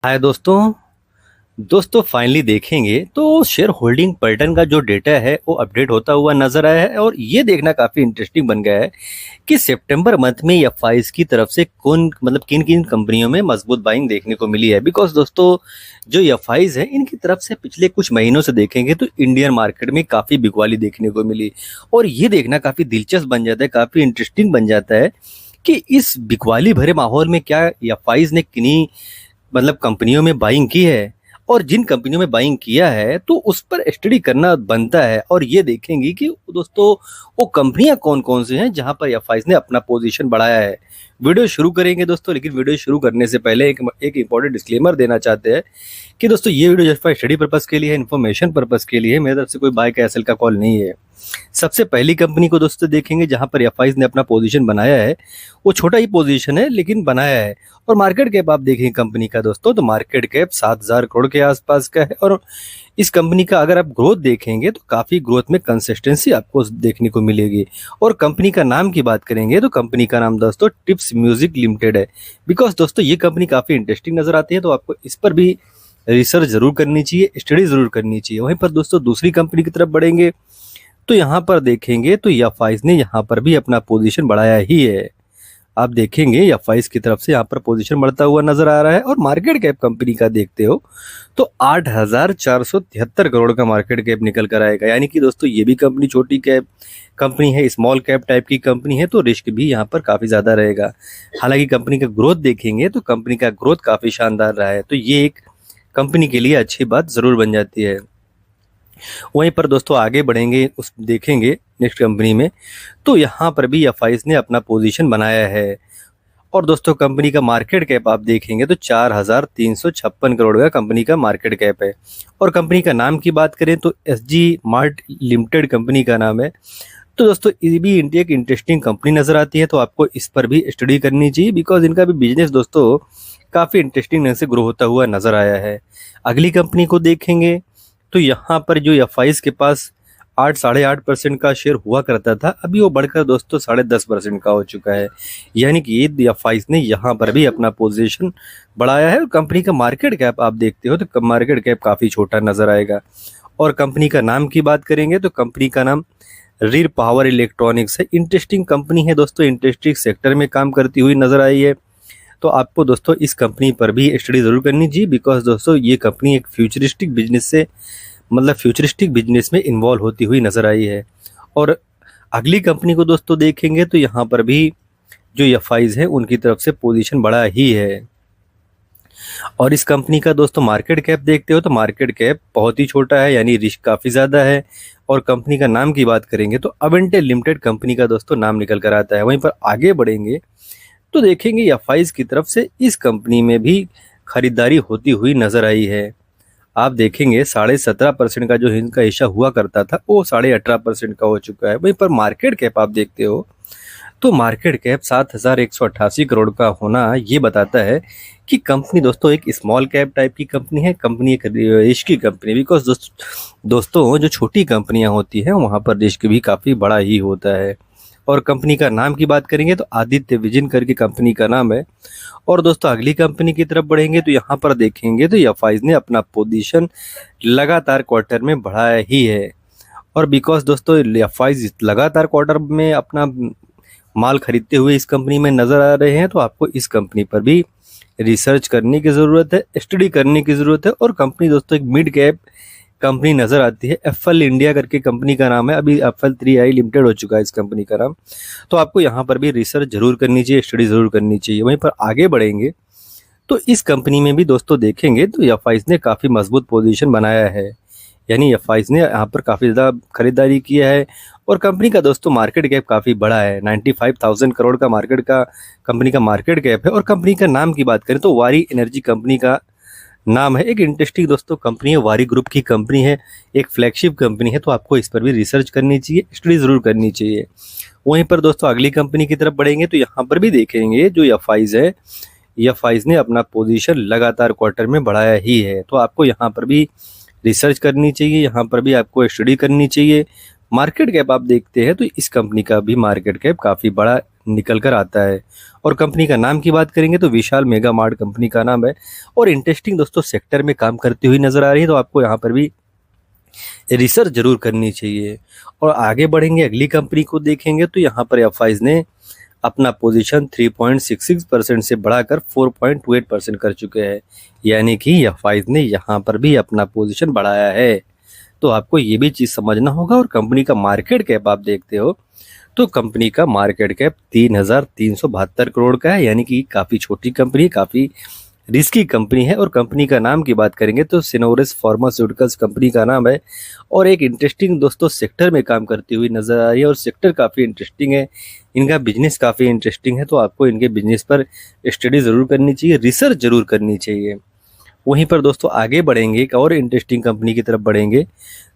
हाय दोस्तों। फाइनली देखेंगे तो शेयर होल्डिंग पैटर्न का जो डेटा है वो अपडेट होता हुआ नजर आया है और ये देखना काफी इंटरेस्टिंग बन गया है कि सितंबर मंथ में एफआईज की तरफ से कौन किन किन कंपनियों में मजबूत बाइंग देखने को मिली है। बिकॉज दोस्तों जो एफआईज है इनकी तरफ से पिछले कुछ महीनों से देखेंगे तो इंडियन मार्केट में काफी बिकवाली देखने को मिली और ये देखना काफी दिलचस्प बन जाता है, काफी इंटरेस्टिंग बन जाता है कि इस बिकवाली भरे माहौल में क्या एफआईज ने किन्हीं कंपनियों में बाइंग की है और जिन कंपनियों में बाइंग किया है तो उस पर स्टडी करना बनता है और ये देखेंगे कि दोस्तों वो कंपनियां कौन कौन सी हैं जहां पर एफआईज ने अपना पोजीशन बढ़ाया है। वीडियो शुरू करेंगे दोस्तों, लेकिन वीडियो शुरू करने से पहले एक इंपॉर्टेंट डिस्क्लेमर देना चाहते हैं कि दोस्तों ये video just for study purpose के लिए है, इन्फॉर्मेशन पर्पस के लिए है। मेरी तरफ से कोई बाय का एसएल का कॉल नहीं है। सबसे पहली कंपनी को दोस्तों देखेंगे जहां पर एफआईज ने अपना पोजीशन बनाया है, वो छोटा ही पोजीशन है लेकिन बनाया है। और मार्केट कैप आप देखेंगे कंपनी का दोस्तों तो मार्केट कैप 7,000 करोड़ के आसपास का है और इस कंपनी का अगर आप ग्रोथ देखेंगे तो काफी ग्रोथ में कंसिस्टेंसी आपको देखने को मिलेगी। और कंपनी का नाम की बात करेंगे तो कंपनी का नाम दोस्तों टिप्स म्यूजिक लिमिटेड है। बिकॉज दोस्तों ये कंपनी काफी इंटरेस्टिंग नजर आती है तो आपको इस पर भी रिसर्च जरूर करनी चाहिए, स्टडी जरूर करनी चाहिए। वहीं पर दोस्तों दूसरी कंपनी की तरफ बढ़ेंगे तो यहाँ पर देखेंगे तो एफआईज ने यहाँ पर भी अपना पोजीशन बढ़ाया ही है। आप देखेंगे एफआईज की तरफ से यहाँ पर पोजीशन बढ़ता हुआ नजर आ रहा है और मार्केट कैप कंपनी का देखते हो तो 8,473 करोड़ का मार्केट कैप निकल कर आएगा। यानी कि दोस्तों ये भी कंपनी छोटी कैप कंपनी है, स्मॉल कैप टाइप की कंपनी है तो रिस्क भी यहाँ पर काफी ज्यादा रहेगा। हालांकि कंपनी का ग्रोथ देखेंगे तो कंपनी का ग्रोथ काफी शानदार रहा है तो ये एक कंपनी के लिए अच्छी बात जरूर बन जाती है। वहीं पर दोस्तों आगे बढ़ेंगे उस देखेंगे नेक्स्ट कंपनी में तो यहाँ पर भी एफआईज ने अपना पोजीशन बनाया है। और दोस्तों कंपनी का मार्केट कैप आप देखेंगे तो 4,356 करोड़ का कंपनी का मार्केट कैप है। और कंपनी का नाम की बात करें तो एसजी मार्ट लिमिटेड कंपनी का नाम है। तो दोस्तों ये भी इंडिया की इंटरेस्टिंग कंपनी नजर आती है तो आपको इस पर भी स्टडी करनी चाहिए बिकॉज इनका भी बिजनेस दोस्तों काफी इंटरेस्टिंग ढंग से ग्रो होता हुआ नजर आया है। अगली कंपनी को देखेंगे तो यहाँ पर जो एफआईज के पास 8-8.5% का शेयर हुआ करता था, अभी वो बढ़कर दोस्तों 10.5% का हो चुका है। यानी कि ये एफआईज ने यहाँ पर भी अपना पोजीशन बढ़ाया है। और कंपनी का मार्केट कैप आप देखते हो तो मार्केट कैप काफ़ी छोटा नजर आएगा। और कंपनी का नाम की बात करेंगे तो कंपनी का नाम रीर पावर इलेक्ट्रॉनिक्स है। इंटरेस्टिंग कंपनी है दोस्तों, इंटरेस्टिंग सेक्टर में काम करती हुई नजर आई है तो आपको दोस्तों इस कंपनी पर भी स्टडी जरूर करनी चाहिए बिकॉज दोस्तों ये कंपनी एक फ्यूचरिस्टिक बिजनेस से फ्यूचरिस्टिक बिजनेस में इन्वॉल्व होती हुई नजर आई है। और अगली कंपनी को दोस्तों देखेंगे तो यहाँ पर भी जो एफआईज है उनकी तरफ से पोजीशन बढ़ा ही है। और इस कंपनी का दोस्तों मार्केट कैप देखते हो तो मार्केट कैप बहुत ही छोटा है, यानी रिस्क काफ़ी ज़्यादा है। और कंपनी का नाम की बात करेंगे तो अवेंटे लिमिटेड कंपनी का दोस्तों नाम निकल कर आता है। वहीं पर आगे बढ़ेंगे तो देखेंगे एफआईज की तरफ से इस कंपनी में भी खरीदारी होती हुई नजर आई है। आप देखेंगे 17.5% का जो इनका हिस्सा हुआ करता था वो 18.5% का हो चुका है। वहीं पर मार्केट कैप आप देखते हो तो मार्केट कैप 7,188 करोड़ का होना ये बताता है कि कंपनी दोस्तों एक स्मॉल कैप टाइप की कंपनी है, कंपनी एक रिस्क की कंपनी। बिकॉज दोस्तों जो छोटी कंपनियां होती हैं वहाँ पर रिस्क भी काफ़ी बड़ा ही होता है। और कंपनी का नाम की बात करेंगे तो आदित्य विजन करके कंपनी का नाम है। और दोस्तों अगली कंपनी की तरफ बढ़ेंगे तो यहाँ पर देखेंगे तो एफआईज ने अपना पोजीशन लगातार क्वार्टर में बढ़ाया ही है। और बिकॉज दोस्तों एफआईज लगातार क्वार्टर में अपना माल खरीदते हुए इस कंपनी में नजर आ रहे हैं तो आपको इस कंपनी पर भी रिसर्च करने की ज़रूरत है, स्टडी करने की ज़रूरत है। और कंपनी दोस्तों एक मिड कैप कंपनी नजर आती है। एफएल इंडिया करके कंपनी का नाम है, अभी FL3I लिमिटेड हो चुका है इस कंपनी का नाम। तो आपको यहाँ पर भी रिसर्च जरूर करनी चाहिए, स्टडी जरूर करनी चाहिए। वहीं पर आगे बढ़ेंगे तो इस कंपनी में भी दोस्तों देखेंगे तो एफआईज ने काफ़ी मजबूत पोजीशन बनाया है, यानी एफआईज ने यहाँ पर काफ़ी ज़्यादा खरीदारी किया है। और कंपनी का दोस्तों मार्केट कैप काफ़ी बड़ा है, 95,000 करोड़ का कंपनी का मार्केट कैप है। और कंपनी का नाम की बात करें तो वारी एनर्जी कंपनी का नाम है। एक इंटरेस्टिंग दोस्तों कंपनी है, वारी ग्रुप की कंपनी है, एक फ्लैगशिप कंपनी है तो आपको इस पर भी रिसर्च करनी चाहिए, स्टडी जरूर करनी चाहिए। वहीं पर दोस्तों अगली कंपनी की तरफ बढ़ेंगे तो यहाँ पर भी देखेंगे जो एफआईज है, एफआईज ने अपना पोजीशन लगातार क्वार्टर में बढ़ाया ही है तो आपको यहाँ पर भी रिसर्च करनी चाहिए, यहाँ पर भी आपको स्टडी करनी चाहिए। मार्केट कैप आप देखते हैं तो इस कंपनी का भी मार्केट कैप काफ़ी बड़ा निकल कर आता है। और कंपनी का नाम की बात करेंगे तो विशाल मेगा मार्ट कंपनी का नाम है और इंटरेस्टिंग दोस्तों सेक्टर में काम करती हुई नजर आ रही है, तो आपको यहाँ पर भी रिसर्च जरूर करनी चाहिए। और आगे बढ़ेंगे, अगली कंपनी को देखेंगे तो यहाँ पर एफआईज ने अपना पोजीशन 3.66% से बढ़ाकर 4.28% कर चुके हैं, यानी कि एफआईज ने यहाँ पर भी अपना पोजीशन बढ़ाया है। तो आपको ये भी चीज़ समझना होगा। और कंपनी का मार्केट कैप आप देखते हो तो कंपनी का मार्केट कैप 3,372 करोड़ का है, यानी कि काफ़ी छोटी कंपनी, काफ़ी रिस्की कंपनी है। और कंपनी का नाम की बात करेंगे तो सिनोरिस फार्मास्यूटिकल्स कंपनी का नाम है और एक इंटरेस्टिंग दोस्तों सेक्टर में काम करती हुई नजर आ रही है। और सेक्टर काफ़ी इंटरेस्टिंग है, इनका बिजनेस काफ़ी इंटरेस्टिंग है, तो आपको इनके बिजनेस पर स्टडी ज़रूर करनी चाहिए, रिसर्च ज़रूर करनी चाहिए। वहीं पर दोस्तों आगे बढ़ेंगे, एक और इंटरेस्टिंग कंपनी की तरफ बढ़ेंगे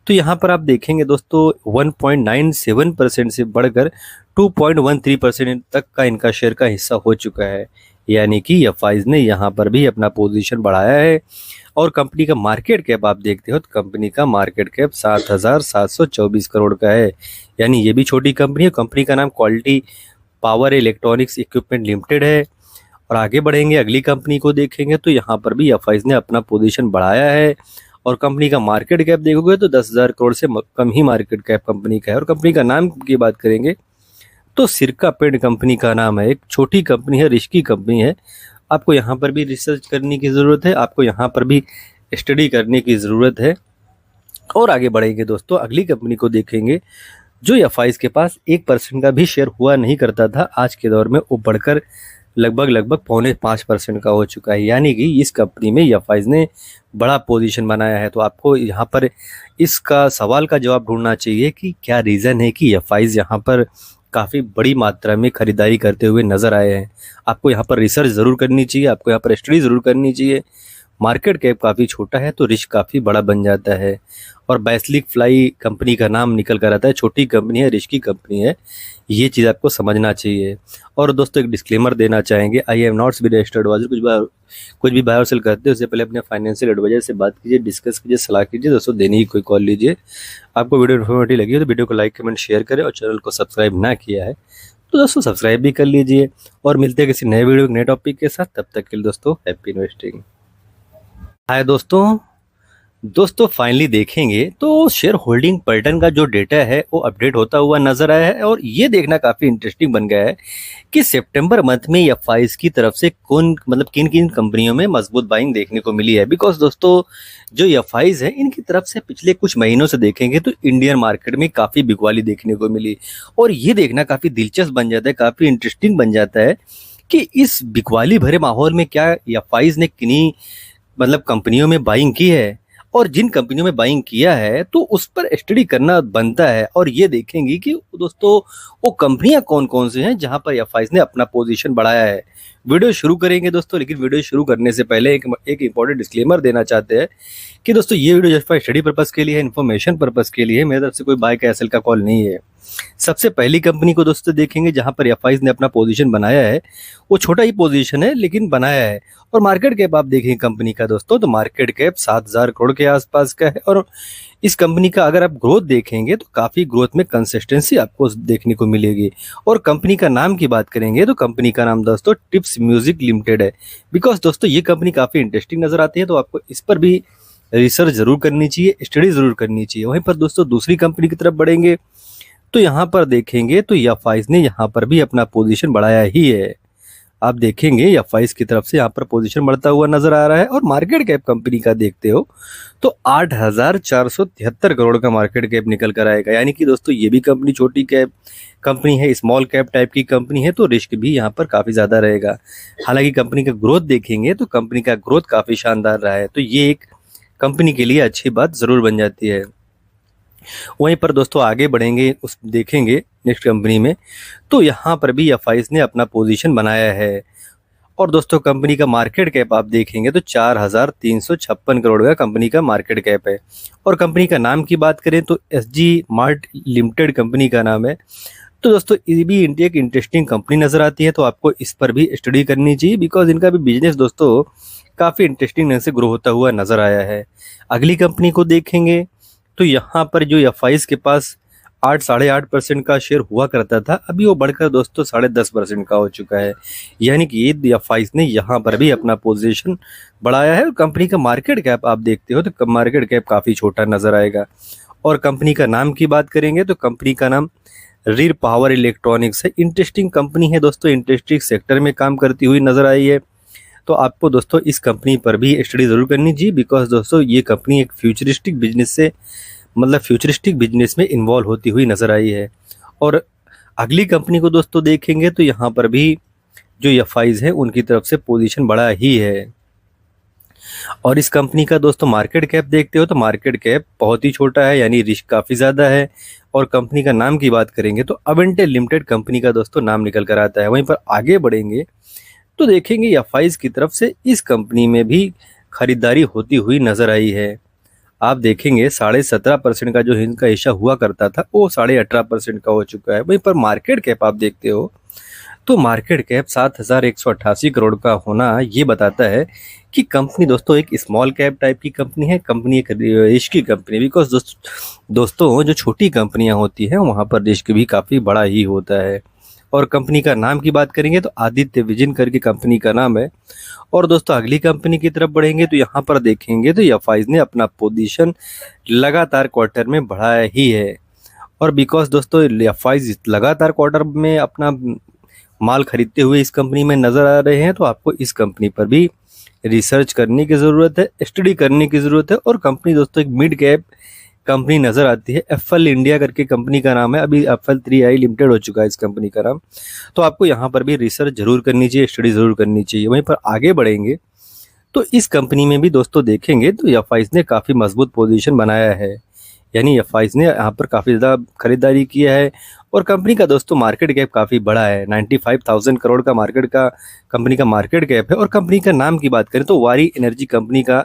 तो यहाँ पर आप देखेंगे दोस्तों 1.97% से बढ़कर 2.13% तक का इनका शेयर का हिस्सा हो चुका है, यानी कि एफआईज ने यहाँ पर भी अपना पोजीशन बढ़ाया है। और कंपनी का मार्केट कैप आप देखते हो तो कंपनी का मार्केट कैप 7,724 करोड़ का है, यानी ये भी छोटी कंपनी है। कंपनी का नाम quality power electronics equipment limited है। और आगे बढ़ेंगे, अगली कंपनी को देखेंगे तो यहाँ पर भी एफआईज ने अपना पोजीशन बढ़ाया है और कंपनी का मार्केट कैप देखोगे तो 10,000 करोड़ से कम ही मार्केट कैप कंपनी का है। और कंपनी का नाम की बात करेंगे तो सिरका पेंट कंपनी का नाम है, एक छोटी कंपनी है, रिस्की कंपनी है। आपको यहाँ पर भी रिसर्च करने की ज़रूरत है, आपको यहाँ पर भी स्टडी करने की ज़रूरत है। और आगे बढ़ेंगे दोस्तों, अगली कंपनी को देखेंगे जो एफआईज के पास 1% का भी शेयर हुआ नहीं करता था, आज के दौर में वो बढ़कर लगभग 4.5% का हो चुका है, यानी कि इस कंपनी में एफआईज ने बड़ा पोजीशन बनाया है। तो आपको यहाँ पर इसका सवाल का जवाब ढूंढना चाहिए कि क्या रीज़न है कि एफआईज यहाँ पर काफ़ी बड़ी मात्रा में खरीदारी करते हुए नज़र आए हैं। आपको यहाँ पर रिसर्च ज़रूर करनी चाहिए, आपको यहाँ पर स्टडी ज़रूर करनी चाहिए। मार्केट कैप काफ़ी छोटा है तो रिस्क काफ़ी बड़ा बन जाता है। और बैसलिक फ्लाई कंपनी का नाम निकल कर आता है, छोटी कंपनी है, रिस्की कंपनी है, ये चीज़ आपको समझना चाहिए। और दोस्तों एक डिस्क्लेमर देना चाहेंगे, I am not be registered advisor. कुछ भी बाय और सेल करते हैं उससे पहले अपने फाइनेंशियल एडवाइजर से बात कीजिए, डिस्कस कीजिए, सलाह कीजिए। दोस्तों देने की कोई कॉल लीजिए। आपको वीडियो इन्फॉर्मेटिव लगी हो तो वीडियो को लाइक कमेंट शेयर करें और चैनल को सब्सक्राइब ना किया है तो दोस्तों सब्सक्राइब भी कर लीजिए। और मिलते हैं किसी नए वीडियो नए टॉपिक के साथ, तब तक के लिए दोस्तों हैप्पी इन्वेस्टिंग। हाय दोस्तों फाइनली देखेंगे तो शेयर होल्डिंग पैटर्न का जो डेटा है वो अपडेट होता हुआ नजर आया है। और ये देखना काफी इंटरेस्टिंग बन गया है कि सितंबर मंथ में एफआईज की तरफ से किन किन कंपनियों में मजबूत बाइंग देखने को मिली है। बिकॉज दोस्तों जो एफआईज है इनकी तरफ से पिछले कुछ महीनों से देखेंगे तो इंडियन मार्केट में काफी बिकवाली देखने को मिली। और ये देखना काफी दिलचस्प बन जाता है, काफी इंटरेस्टिंग बन जाता है कि इस बिकवाली भरे माहौल में क्या एफआईज ने किन्हीं कंपनियों में बाइंग की है और जिन कंपनियों में बाइंग किया है तो उस पर स्टडी करना बनता है। और ये देखेंगे कि दोस्तों वो कंपनियां कौन कौन सी हैं जहां पर एफआईज ने अपना पोजीशन बढ़ाया है। वीडियो शुरू करेंगे दोस्तों, लेकिन वीडियो शुरू करने से पहले एक इंपॉर्टेंट डिस्क्लेमर देना चाहते हैं कि दोस्तों ये वीडियो जस्ट स्टडी पर्पस के लिए है, इन्फॉर्मेशन पर्पस के लिए है, मेरी तरफ से कोई बाय का एसएल का कॉल नहीं है। सबसे पहली कंपनी को दोस्तों देखेंगे जहां पर एफआईज ने अपना पोजीशन बनाया है, वो छोटा ही पोजीशन है लेकिन बनाया है। और मार्केट कैप आप देखेंगे कंपनी का दोस्तों तो मार्केट कैप 7,000 करोड़ के आसपास का है। और इस कंपनी का अगर आप ग्रोथ देखेंगे तो काफ़ी ग्रोथ में कंसिस्टेंसी आपको देखने को मिलेगी। और कंपनी का नाम की बात करेंगे तो कंपनी का नाम दोस्तों टिप्स म्यूजिक लिमिटेड है। बिकॉज दोस्तों ये कंपनी काफ़ी इंटरेस्टिंग नजर आती है, तो आपको इस पर भी रिसर्च जरूर करनी चाहिए, स्टडी जरूर करनी चाहिए। वहीं पर दोस्तों दूसरी कंपनी की तरफ बढ़ेंगे तो यहाँ पर देखेंगे तो एफआईज ने यहाँ पर भी अपना पोजीशन बढ़ाया ही है। आप देखेंगे एफआईज की तरफ से यहाँ पर पोजीशन बढ़ता हुआ नजर आ रहा है। और मार्केट कैप कंपनी का देखते हो तो 8,473 करोड़ का मार्केट कैप निकल कर आएगा, यानी कि दोस्तों ये भी कंपनी छोटी कैप कंपनी है, स्मॉल कैप टाइप की कंपनी है, तो रिस्क भी यहाँ पर काफ़ी ज़्यादा रहेगा। हालांकि कंपनी का ग्रोथ देखेंगे तो कंपनी का ग्रोथ काफ़ी शानदार रहा है, तो ये एक कंपनी के लिए अच्छी बात ज़रूर बन जाती है। वहीं पर दोस्तों आगे बढ़ेंगे, उस देखेंगे नेक्स्ट कंपनी में तो यहाँ पर भी एफआईज ने अपना पोजीशन बनाया है। और दोस्तों कंपनी का मार्केट कैप आप देखेंगे तो 4,356 करोड़ का कंपनी का मार्केट कैप है। और कंपनी का नाम की बात करें तो एसजी मार्ट लिमिटेड कंपनी का नाम है। तो दोस्तों ये भी एक इंटरेस्टिंग कंपनी नज़र आती है, तो आपको इस पर भी स्टडी करनी चाहिए। बिकॉज इनका भी बिजनेस दोस्तों काफ़ी इंटरेस्टिंग ढंग से ग्रो होता हुआ नज़र आया है। अगली कंपनी को देखेंगे तो यहाँ पर जो एफआईज के पास 8 8.5% का शेयर हुआ करता था, अभी वो बढ़कर दोस्तों 10.5% का हो चुका है। यानी कि ये एफआईज ने यहाँ पर भी अपना पोजीशन बढ़ाया है। और कंपनी का मार्केट कैप आप देखते हो तो मार्केट कैप काफ़ी छोटा नज़र आएगा। और कंपनी का नाम की बात करेंगे तो कंपनी का नाम रीर पावर इलेक्ट्रॉनिक्स है। इंटरेस्टिंग कंपनी है दोस्तों, इंडस्ट्री सेक्टर में काम करती हुई नज़र आई है। तो आपको दोस्तों इस कंपनी पर भी स्टडी ज़रूर करनी चाहिए, बिकॉज दोस्तों ये कंपनी एक फ्यूचरिस्टिक बिजनेस से फ्यूचरिस्टिक बिजनेस में इन्वॉल्व होती हुई नज़र आई है। और अगली कंपनी को दोस्तों देखेंगे तो यहाँ पर भी जो एफआईज है उनकी तरफ से पोजीशन बड़ा ही है। और इस कंपनी का दोस्तों मार्केट कैप देखते हो तो मार्केट कैप बहुत ही छोटा है, यानी रिस्क काफ़ी ज़्यादा है। और कंपनी का नाम की बात करेंगे तो अवेंटेल लिमिटेड कंपनी का दोस्तों नाम निकल कर आता है। वहीं पर आगे बढ़ेंगे तो देखेंगे एफआईज की तरफ से इस कंपनी में भी खरीदारी होती हुई नज़र आई है। आप देखेंगे 17.5% का जो इनका हिस्सा हुआ करता था वो 18.5% का हो चुका है। वहीं पर मार्केट कैप आप देखते हो तो मार्केट कैप 7,188 करोड़ का होना ये बताता है कि कंपनी दोस्तों एक स्मॉल कैप टाइप की कंपनी है, कंपनी एक रिस्क की कंपनी। बिकॉज दोस्तों जो छोटी कंपनियां होती हैं वहाँ पर रिस्क भी काफ़ी बड़ा ही होता है। और कंपनी का नाम की बात करेंगे तो आदित्य विजन करके कंपनी का नाम है। और दोस्तों अगली कंपनी की तरफ बढ़ेंगे तो यहाँ पर देखेंगे तो एफआईज ने अपना पोजीशन लगातार क्वार्टर में बढ़ाया ही है। और बिकॉज दोस्तों एफआईज लगातार क्वार्टर में अपना माल खरीदते हुए इस कंपनी में नज़र आ रहे हैं, तो आपको इस कंपनी पर भी रिसर्च करने की ज़रूरत है, स्टडी करने की ज़रूरत है। और कंपनी दोस्तों एक मिड कैप कंपनी नज़र आती है। एफएल इंडिया करके कंपनी का नाम है, अभी FL3I लिमिटेड हो चुका है इस कंपनी का नाम। तो आपको यहाँ पर भी रिसर्च जरूर करनी चाहिए, स्टडी ज़रूर करनी चाहिए। वहीं पर आगे बढ़ेंगे तो इस कंपनी में भी दोस्तों देखेंगे तो एफआईज ने काफ़ी मजबूत पोजीशन बनाया है, यानी एफआईज ने यहाँ पर काफ़ी ज़्यादा खरीदारी किया है। और कंपनी का दोस्तों मार्केट कैप काफ़ी बड़ा है, 95,000 करोड़ का कंपनी का मार्केट कैप है। और कंपनी का नाम की बात करें तो वारी एनर्जी कंपनी का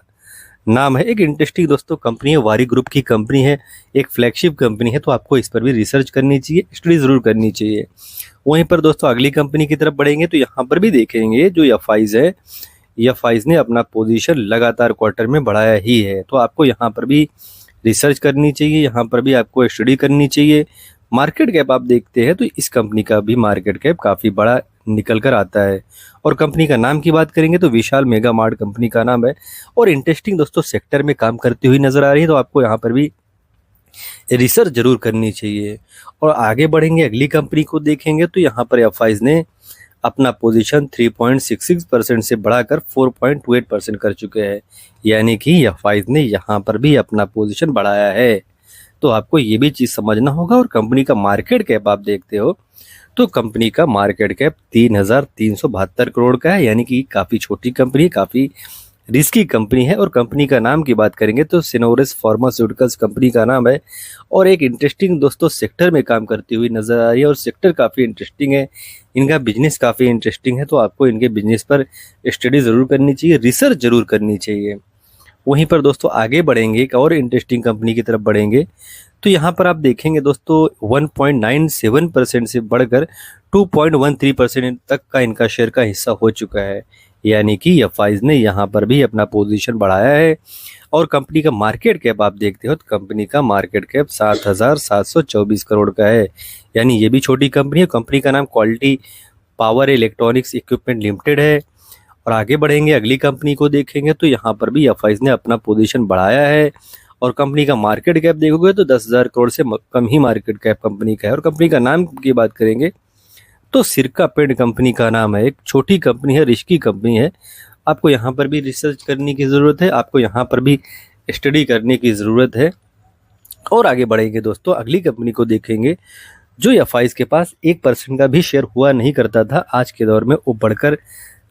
नाम है। एक इंटरेस्टिंग दोस्तों कंपनी है, वारी ग्रुप की कंपनी है, एक फ्लैगशिप कंपनी है। तो आपको इस पर भी रिसर्च करनी चाहिए, स्टडी ज़रूर करनी चाहिए। वहीं पर दोस्तों अगली कंपनी की तरफ बढ़ेंगे तो यहाँ पर भी देखेंगे जो एफआईज है, एफआईज ने अपना पोजीशन लगातार क्वार्टर में बढ़ाया ही है। तो आपको यहाँ पर भी रिसर्च करनी चाहिए, यहाँ पर भी आपको स्टडी करनी चाहिए। मार्केट कैप आप देखते हैं तो इस कंपनी का भी मार्केट कैप काफ़ी बड़ा निकल कर आता है। और कंपनी का नाम की बात करेंगे तो विशाल मेगा मार्ट कंपनी का नाम है। और इंटरेस्टिंग दोस्तों सेक्टर में काम करती हुई नज़र आ रही है, तो आपको यहाँ पर भी रिसर्च जरूर करनी चाहिए। और आगे बढ़ेंगे अगली कंपनी को देखेंगे तो यहाँ पर एफआईज ने अपना पोजीशन 3.66% से बढ़ाकर 4.28% कर चुके हैं, यानी कि एफआईज ने यहाँ पर भी अपना पोजीशन बढ़ाया है। तो आपको ये भी चीज़ समझना होगा। और कंपनी का मार्केट कैप आप देखते हो तो कंपनी का मार्केट कैप 3,372 करोड़ का है, यानी कि काफ़ी छोटी कंपनी, काफ़ी रिस्की कंपनी है। और कंपनी का नाम की बात करेंगे तो सिनोरिस फार्मास्यूटिकल्स कंपनी का नाम है। और एक इंटरेस्टिंग दोस्तों सेक्टर में काम करती हुई नज़र आ रही है। और सेक्टर काफ़ी इंटरेस्टिंग है, इनका बिजनेस काफ़ी इंटरेस्टिंग है। तो आपको इनके बिजनेस पर स्टडी ज़रूर करनी चाहिए, रिसर्च ज़रूर करनी चाहिए। वहीं पर दोस्तों आगे बढ़ेंगे एक और इंटरेस्टिंग कंपनी की तरफ बढ़ेंगे तो यहाँ पर आप देखेंगे दोस्तों 1.97% से बढ़कर 2.13% तक का इनका शेयर का हिस्सा हो चुका है, यानी कि एफआईज ने यहाँ पर भी अपना पोजीशन बढ़ाया है। और कंपनी का मार्केट कैप आप देखते हो तो कंपनी का मार्केट कैप 7,724 करोड़ का है, यानी ये भी छोटी कंपनी है। कंपनी का नाम quality power electronics equipment limited है। और आगे बढ़ेंगे अगली कंपनी को देखेंगे तो यहाँ पर भी एफआईज ने अपना पोजीशन बढ़ाया है। और कंपनी का मार्केट कैप देखोगे तो 10,000 करोड़ से कम ही मार्केट कैप कंपनी का है। और कंपनी का नाम की बात करेंगे तो सिरका पेंट कंपनी का नाम है, एक छोटी कंपनी है, रिस्की कंपनी है। आपको यहाँ पर भी रिसर्च करने की ज़रूरत है, आपको यहाँ पर भी स्टडी करने की ज़रूरत है। और आगे बढ़ेंगे दोस्तों अगली कंपनी को देखेंगे जो एफआईज के पास 1% का भी शेयर हुआ नहीं करता था, आज के दौर में वो बढ़कर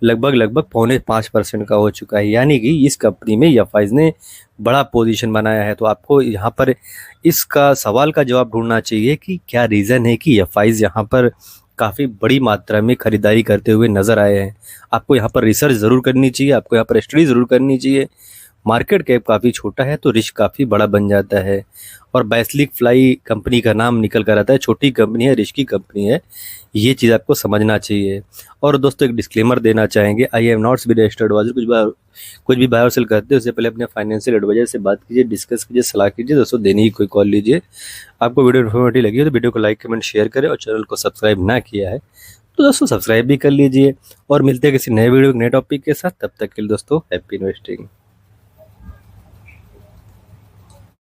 लगभग 4.5% का हो चुका है, यानी कि इस कंपनी में एफआईज ने बड़ा पोजीशन बनाया है। तो आपको यहाँ पर इसका सवाल का जवाब ढूंढना चाहिए कि क्या रीज़न है कि एफआईज यहाँ पर काफ़ी बड़ी मात्रा में खरीदारी करते हुए नज़र आए हैं। आपको यहाँ पर रिसर्च ज़रूर करनी चाहिए, आपको यहाँ पर स्टडी ज़रूर करनी चाहिए। मार्केट कैप काफ़ी छोटा है तो रिस्क काफ़ी बड़ा बन जाता है। और बैसिलिक फ्लाई कंपनी का नाम निकल कर आता है, छोटी कंपनी है, रिस्की कंपनी है, ये चीज़ आपको समझना चाहिए। और दोस्तों एक डिस्क्लेमर देना चाहेंगे, I am not be registered advisor. कुछ भी बाय और सेल करते हैं उससे पहले अपने फाइनेंशियल एडवाइजर से बात कीजिए, डिस्कस कीजिए, सलाह कीजिए। दोस्तों देने की कोई कॉल लीजिए। आपको वीडियो इन्फॉर्मेटिव लगी हो तो वीडियो को लाइक कमेंट शेयर करें, और चैनल को सब्सक्राइब ना किया है तो दोस्तों सब्सक्राइब भी कर लीजिए। और मिलते हैं किसी नए वीडियो नए टॉपिक के साथ, तब तक के लिए दोस्तों हैप्पी इन्वेस्टिंग।